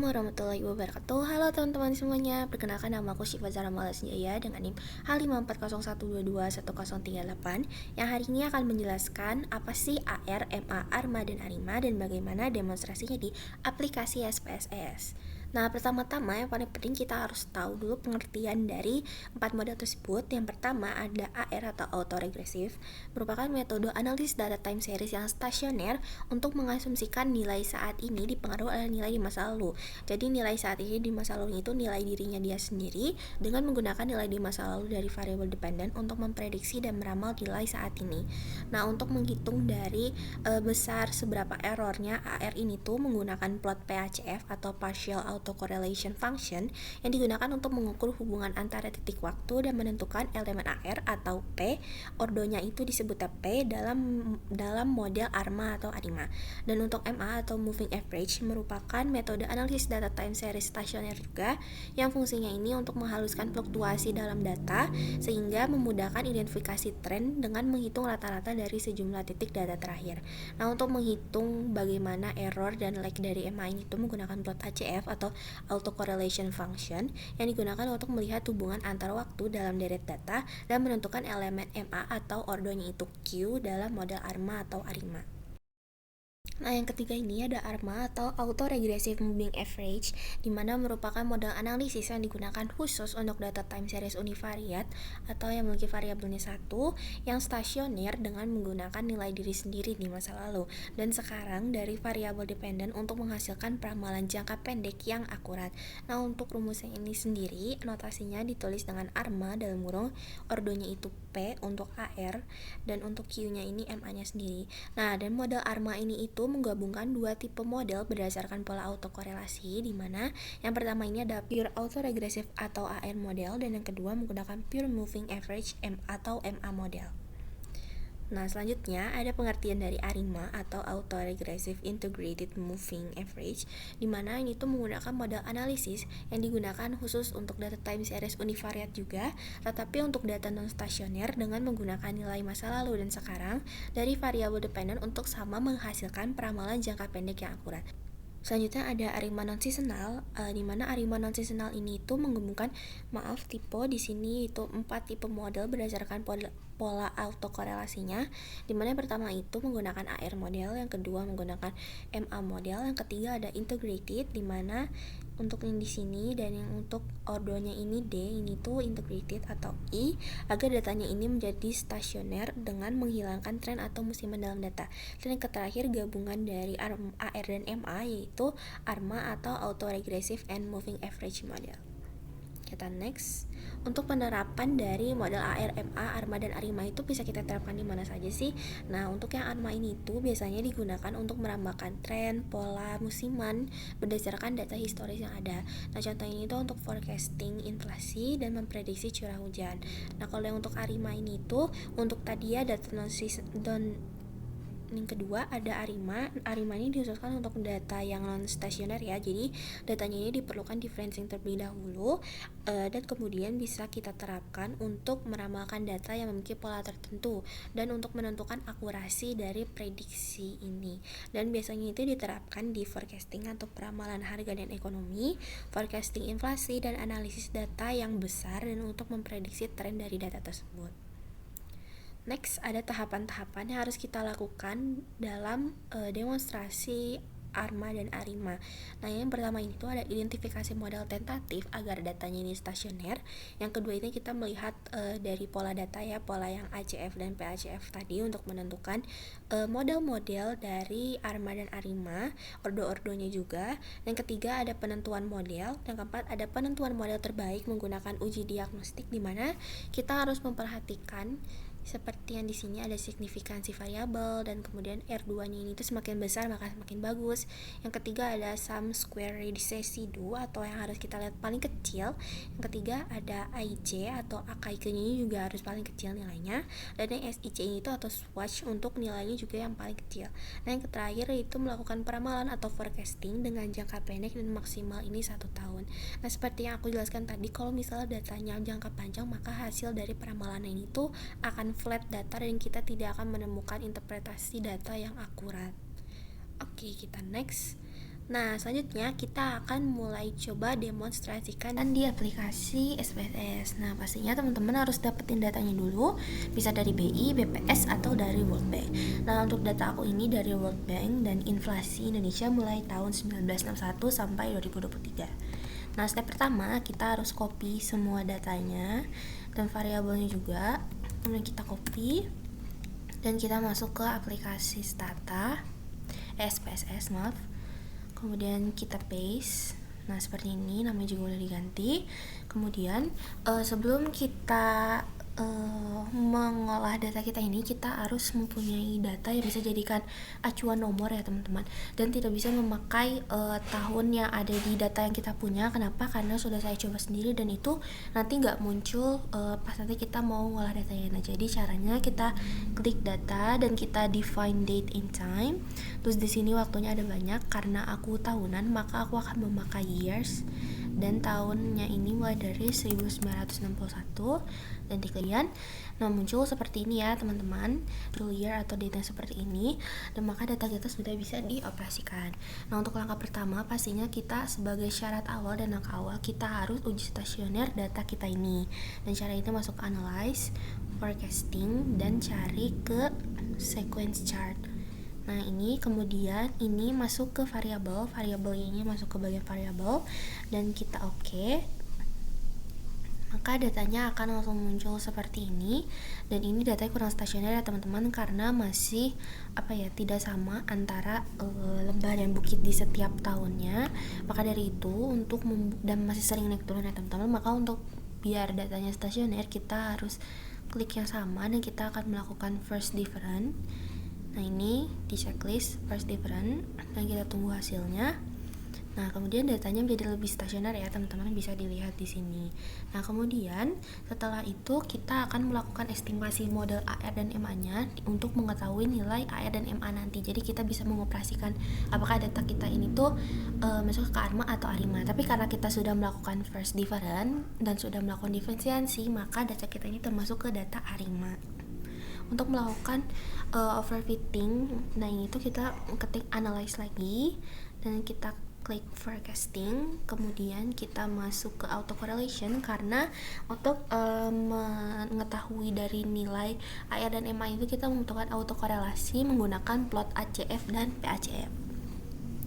Assalamualaikum warahmatullahi wabarakatuh. Halo teman-teman semuanya. Perkenalkan, nama aku Syifa Zahra Malasjaya dengan NIM H540121038 yang hari ini akan menjelaskan apa sih AR, MA, ARMA, dan ARIMA dan bagaimana demonstrasinya di aplikasi SPSS. Nah, pertama-tama yang paling penting kita harus tahu dulu pengertian dari empat model tersebut. Yang pertama ada AR atau autoregressive, merupakan metode analisis data time series yang stasioner untuk mengasumsikan nilai saat ini dipengaruhi oleh nilai di masa lalu. Jadi nilai saat ini di masa lalu itu nilai dirinya dia sendiri dengan menggunakan nilai di masa lalu dari variabel dependent untuk memprediksi dan meramal nilai saat ini. Nah, untuk menghitung dari besar seberapa errornya AR ini tuh menggunakan plot PACF atau partial autocorrelation function yang digunakan untuk mengukur hubungan antara titik waktu dan menentukan elemen AR atau P. Ordonya itu disebut P dalam model ARMA atau ARIMA. Dan untuk MA atau moving average merupakan metode analisis data time series stasioner juga yang fungsinya ini untuk menghaluskan fluktuasi dalam data sehingga memudahkan identifikasi tren dengan menghitung rata-rata dari sejumlah titik data terakhir. Nah, untuk menghitung bagaimana error dan lag dari MA ini itu menggunakan plot ACF atau autocorrelation function yang digunakan untuk melihat hubungan antar waktu dalam deret data dan menentukan elemen MA atau ordonya itu Q dalam model ARMA atau ARIMA. Nah, yang ketiga ini ada ARMA atau Autoregressive Moving Average, di mana merupakan model analisis yang digunakan khusus untuk data time series univariate atau yang memiliki variabelnya satu, yang stasioner dengan menggunakan nilai diri sendiri di masa lalu dan sekarang dari variabel dependent untuk menghasilkan peramalan jangka pendek yang akurat. Nah, untuk rumusnya ini sendiri, notasinya ditulis dengan ARMA dalam kurung, ordonya itu P untuk AR, dan untuk Q-nya ini MA-nya sendiri. Nah, dan model ARMA ini itu menggabungkan dua tipe model berdasarkan pola autokorelasi, di mana yang pertama ini ada pure autoregressive atau AR model dan yang kedua menggunakan pure moving average atau MA model. Nah, selanjutnya ada pengertian dari ARIMA atau Autoregressive Integrated Moving Average, di mana ini tuh menggunakan model analisis yang digunakan khusus untuk data time series univariate juga, tetapi untuk data non-stasioner dengan menggunakan nilai masa lalu dan sekarang dari variabel dependent untuk sama menghasilkan peramalan jangka pendek yang akurat. Selanjutnya ada ARIMA non-seasonal, di mana ARIMA non-seasonal ini itu menggabungkan tipe di sini itu 4 tipe model berdasarkan pola autokorelasinya, di mana yang pertama itu menggunakan AR model, yang kedua menggunakan MA model, yang ketiga ada integrated, di mana untuk yang di sini dan yang untuk ordonya ini D ini tuh integrated atau I agar datanya ini menjadi stasioner dengan menghilangkan tren atau musiman dalam data. Dan yang terakhir gabungan dari AR dan MA yaitu ARMA atau Autoregressive and Moving Average model. Kita next. Untuk penerapan dari model AR, MA, ARMA, dan ARIMA itu bisa kita terapkan di mana saja sih? Nah, untuk yang ARMA ini tuh biasanya digunakan untuk meramalkan tren, pola, musiman berdasarkan data historis yang ada. Nah, contoh ini tuh untuk forecasting inflasi dan memprediksi curah hujan. Nah, kalau yang untuk ARIMA ini tuh untuk tadi ya data yang kedua ada ARIMA. ARIMA ini dikhususkan untuk data yang non stasioner ya, jadi datanya ini diperlukan differencing terlebih dahulu dan kemudian bisa kita terapkan untuk meramalkan data yang memiliki pola tertentu dan untuk menentukan akurasi dari prediksi ini. Dan biasanya itu diterapkan di forecasting atau peramalan harga dan ekonomi, forecasting inflasi, dan analisis data yang besar dan untuk memprediksi tren dari data tersebut. Next, ada tahapan-tahapan yang harus kita lakukan dalam demonstrasi ARMA dan ARIMA. Nah, yang pertama ini tuh ada identifikasi model tentatif agar datanya ini stasioner. Yang kedua ini kita melihat dari pola data ya, pola yang ACF dan PACF tadi untuk menentukan model-model dari ARMA dan ARIMA, ordo-ordonya juga. Yang ketiga ada penentuan model. Yang keempat ada penentuan model terbaik menggunakan uji diagnostik, di mana kita harus memperhatikan seperti yang di sini ada signifikansi variabel dan kemudian R2-nya ini tuh semakin besar maka semakin bagus. Yang ketiga ada sum square residu atau yang harus kita lihat paling kecil. Yang ketiga ada IJ atau AKIK-nya ini juga harus paling kecil nilainya. Dan yang SIC ini tuh atau swatch untuk nilainya juga yang paling kecil. Nah, yang terakhir itu melakukan peramalan atau forecasting dengan jangka pendek dan maksimal ini 1 tahun. Nah, seperti yang aku jelaskan tadi, kalau misalnya datanya jangka panjang maka hasil dari peramalan ini tuh akan flat data dan kita tidak akan menemukan interpretasi data yang akurat. Oke, kita next. Nah, selanjutnya kita akan mulai coba demonstrasikan di aplikasi SPSS. Nah, pastinya teman-teman harus dapetin datanya dulu, bisa dari BI, BPS, atau dari World Bank. Nah, untuk data aku ini dari World Bank dan inflasi Indonesia mulai tahun 1961 sampai 2023. Nah, step pertama kita harus copy semua datanya dan variabelnya juga. Kemudian kita copy dan kita masuk ke aplikasi Stata, SPSS maaf. Kemudian kita paste. Nah, seperti ini, namanya juga udah diganti. Kemudian sebelum kita mengolah data kita ini, kita harus mempunyai data yang bisa jadikan acuan nomor ya teman-teman, dan tidak bisa memakai tahun yang ada di data yang kita punya. Kenapa? Karena sudah saya coba sendiri dan itu nanti nggak muncul pas nanti kita mau ngolah datanya. Nah, jadi caranya kita klik data dan kita define date in time. Terus di sini waktunya ada banyak, karena aku tahunan maka aku akan memakai years, dan tahunnya ini mulai dari 1961 dan dikalian. Nah, muncul seperti ini ya teman-teman, year atau data seperti ini, dan maka data kita sudah bisa dioperasikan. Nah, untuk langkah pertama pastinya kita sebagai syarat awal dan langkah awal kita harus uji stasioner data kita ini, dan cara itu masuk ke analyze, forecasting, dan cari ke sequence chart. Nah, ini kemudian ini masuk ke variabel ini masuk ke bagian variabel dan kita oke. Maka datanya akan langsung muncul seperti ini, dan ini datanya kurang stasioner ya teman-teman, karena masih tidak sama antara lembah dan bukit di setiap tahunnya. Maka dari itu dan masih sering naik turun ya teman-teman, maka untuk biar datanya stasioner kita harus klik yang sama dan kita akan melakukan first different. Nah, ini di checklist first different dan kita tunggu hasilnya. Nah, kemudian datanya menjadi lebih stasioner ya teman-teman, bisa dilihat di sini. Nah, kemudian setelah itu kita akan melakukan estimasi model AR dan MA-nya untuk mengetahui nilai AR dan MA nanti. Jadi kita bisa mengoperasikan apakah data kita ini tuh masuk ke ARMA atau ARIMA. Tapi karena kita sudah melakukan first different dan sudah melakukan diferensiasi, maka data kita ini termasuk ke data ARIMA. Untuk melakukan overfitting, nah ini tuh kita ketik analyze lagi dan kita klik forecasting, kemudian kita masuk ke auto correlation, karena untuk mengetahui dari nilai AR dan MA itu kita membutuhkan auto korelasi menggunakan plot ACF dan PACF.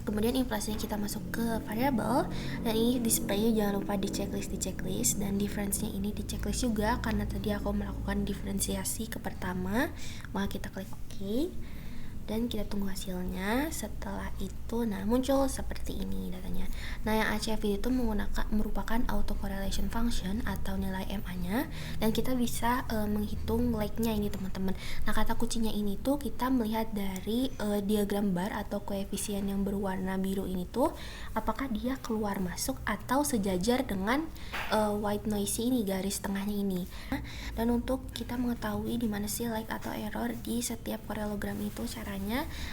Kemudian inflasinya kita masuk ke variabel, dan ini displaynya jangan lupa di checklist, dan difference-nya ini di checklist juga karena tadi aku melakukan diferensiasi ke pertama. Maka kita klik OK dan kita tunggu hasilnya. Setelah itu muncul seperti ini datanya. Nah, yang ACF itu merupakan auto correlation function atau nilai MA-nya, dan kita bisa menghitung lag-nya ini teman-teman. Nah, kata kuncinya ini tuh kita melihat dari diagram bar atau koefisien yang berwarna biru ini tuh apakah dia keluar masuk atau sejajar dengan white noise ini, garis tengahnya ini. Dan untuk kita mengetahui di mana sih lag atau error di setiap parallelogram itu, caranya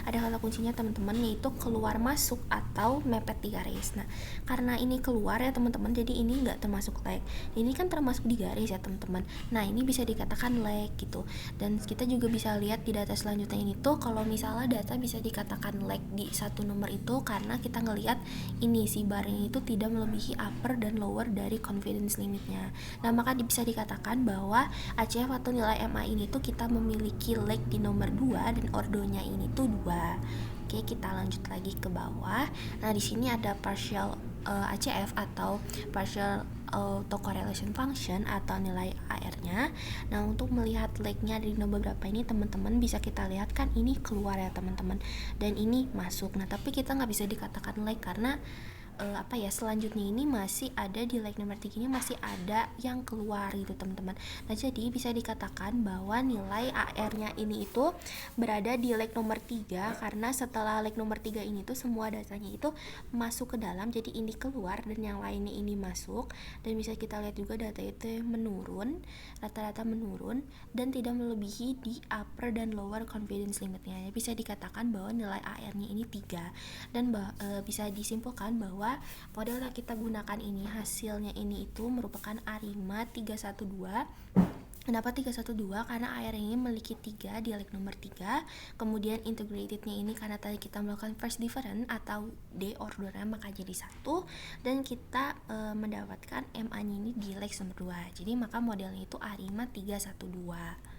ada kata kuncinya teman-teman, yaitu keluar masuk atau mepet di garis. Nah, karena ini keluar ya teman-teman, jadi ini nggak termasuk lag. Ini kan termasuk di garis ya teman-teman. Nah, ini bisa dikatakan lag gitu. Dan kita juga bisa lihat di data selanjutnya ini tuh, kalau misalnya data bisa dikatakan lag di satu nomor itu karena kita ngelihat ini si barnya itu tidak melebihi upper dan lower dari confidence limitnya. Nah, maka bisa dikatakan bahwa ACF atau nilai MA ini tuh kita memiliki lag di nomor 2 dan ordonya ini tuh 2. Oke, kita lanjut lagi ke bawah. Nah, di sini ada partial ACF atau partial autocorrelation function atau nilai AR-nya. Nah, untuk melihat lag-nya di nomor berapa ini teman-teman bisa kita lihat kan ini keluar ya teman-teman, dan ini masuk. Nah, tapi kita nggak bisa dikatakan lag karena selanjutnya ini masih ada di leg nomor 3 ini masih ada yang keluar gitu teman-teman. Nah, jadi bisa dikatakan bahwa nilai AR-nya ini itu berada di leg nomor 3 karena setelah leg nomor 3 ini tuh semua datanya itu masuk ke dalam, jadi ini keluar dan yang lainnya ini masuk. Dan bisa kita lihat juga data itu menurun, rata-rata menurun dan tidak melebihi di upper dan lower confidence limitnya. Bisa dikatakan bahwa nilai AR-nya ini 3, dan bisa disimpulkan bahwa model yang kita gunakan ini hasilnya ini itu merupakan ARIMA 312 Kenapa 312? Karena AR ini memiliki 3, dialek nomor 3. Kemudian integratednya ini karena tadi kita melakukan first difference atau D ordernya maka jadi 1. Dan kita mendapatkan MA-nya ini dialek nomor 2. Jadi maka modelnya itu ARIMA 312.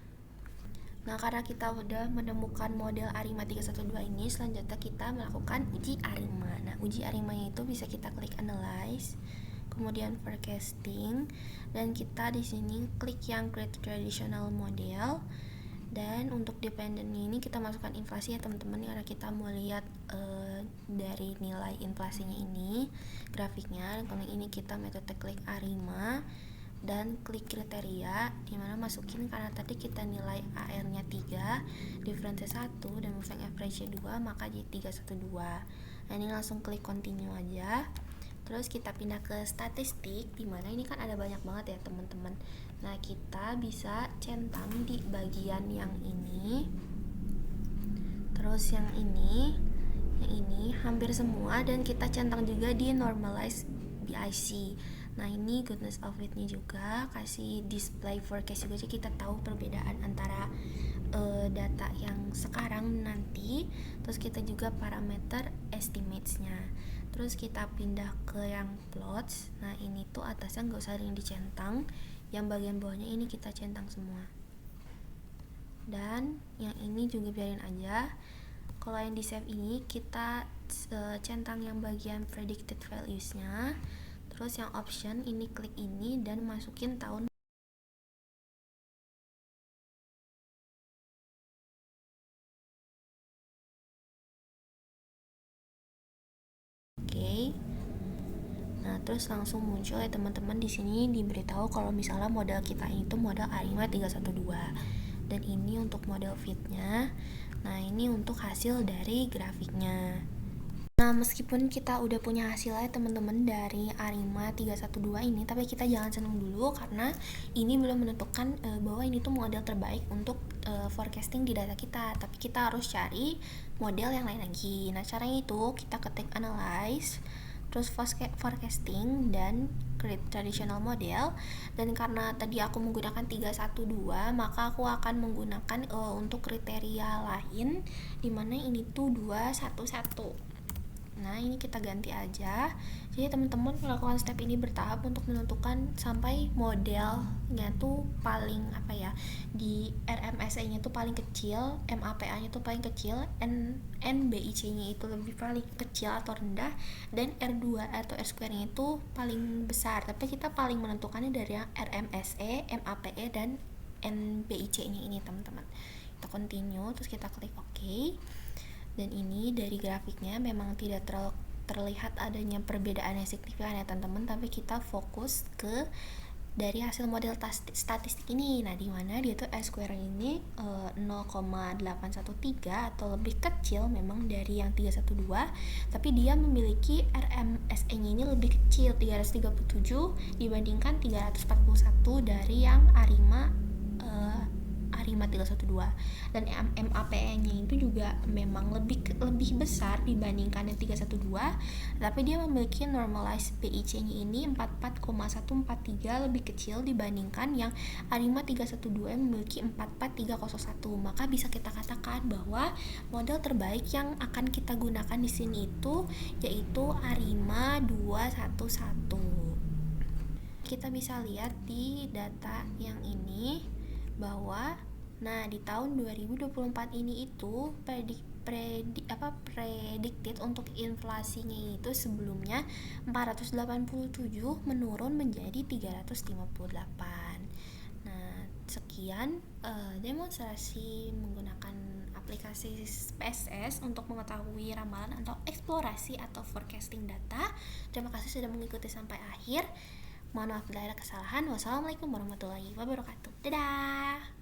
Nah, karena kita udah menemukan model ARIMA 312 ini, selanjutnya kita melakukan uji ARIMA. Nah, uji ARIMA itu bisa kita klik analyze, kemudian forecasting, dan kita di sini klik yang create traditional model. Dan untuk dependennya ini kita masukkan inflasi ya teman-teman, karena kita mau lihat dari nilai inflasinya ini grafiknya. Kalau ini kita metode klik ARIMA dan klik kriteria, dimana masukin karena tadi kita nilai AR nya 3, difference 1, dan moving average nya 2, maka jadi 312. Nah, ini langsung klik continue aja. Terus kita pindah ke statistik, dimana ini kan ada banyak banget ya teman-teman. Nah, kita bisa centang di bagian yang ini, terus yang ini hampir semua, dan kita centang juga di normalize BIC. Nah, ini goodness of it-nya juga, kasih display forecast juga, jadi kita tahu perbedaan antara data yang sekarang nanti. Terus kita juga parameter estimates-nya. Terus kita pindah ke yang plots. Nah, ini tuh atasnya nggak usah ada yang dicentang, yang bagian bawahnya ini kita centang semua. Dan yang ini juga biarin aja. Kalau yang di save ini kita centang yang bagian predicted values-nya. Terus yang option ini klik ini dan masukin tahun. Oke. Nah, terus langsung muncul ya teman-teman, di sini diberitahu kalau misalnya model kita ini tuh model ARIMA 312. Dan ini untuk model fitnya. Nah, ini untuk hasil dari grafiknya. Nah, meskipun kita udah punya hasilnya teman-teman dari ARIMA 312 ini, tapi kita jangan senang dulu karena ini belum menentukan bahwa ini tuh model terbaik untuk forecasting di data kita. Tapi kita harus cari model yang lain lagi. Nah, caranya itu kita ketik analyze, terus forecasting, dan create traditional model. Dan karena tadi aku menggunakan 312, maka aku akan menggunakan untuk kriteria lain, dimana ini tuh 211. Nah, ini kita ganti aja. Jadi teman-teman melakukan step ini bertahap untuk menentukan sampai modelnya tuh paling di RMSE-nya tuh paling kecil, MAPA-nya tuh paling kecil, NBIC-nya itu lebih paling kecil atau rendah, dan R2 atau R square-nya itu paling besar. Tapi kita paling menentukannya dari yang RMSE, MAPE, dan NBIC-nya ini teman-teman. Kita continue, terus kita klik OK. Dan ini dari grafiknya memang tidak terlihat adanya perbedaan yang signifikan ya teman-teman, tapi kita fokus ke dari hasil model statistik ini. Nah, di mana dia tuh S square ini 0,813 atau lebih kecil memang dari yang 312, tapi dia memiliki RMSE-nya ini lebih kecil, 337 dibandingkan 341 dari yang ARIMA 312. Dan MAPE-nya itu juga memang lebih besar dibandingkan yang 312, tapi dia memiliki normalized PIC-nya ini 44,143, lebih kecil dibandingkan yang ARIMA 312 yang memiliki 44301. Maka bisa kita katakan bahwa model terbaik yang akan kita gunakan di sini itu yaitu ARIMA 211. Kita bisa lihat di data yang ini bahwa di tahun 2024 ini itu predicted untuk inflasinya itu sebelumnya 487 menurun menjadi 358. Nah, sekian demonstrasi menggunakan aplikasi SPSS untuk mengetahui ramalan atau eksplorasi atau forecasting data. Terima kasih sudah mengikuti sampai akhir. Mohon maaf bila ada kesalahan. Wassalamualaikum warahmatullahi wabarakatuh. Dadah.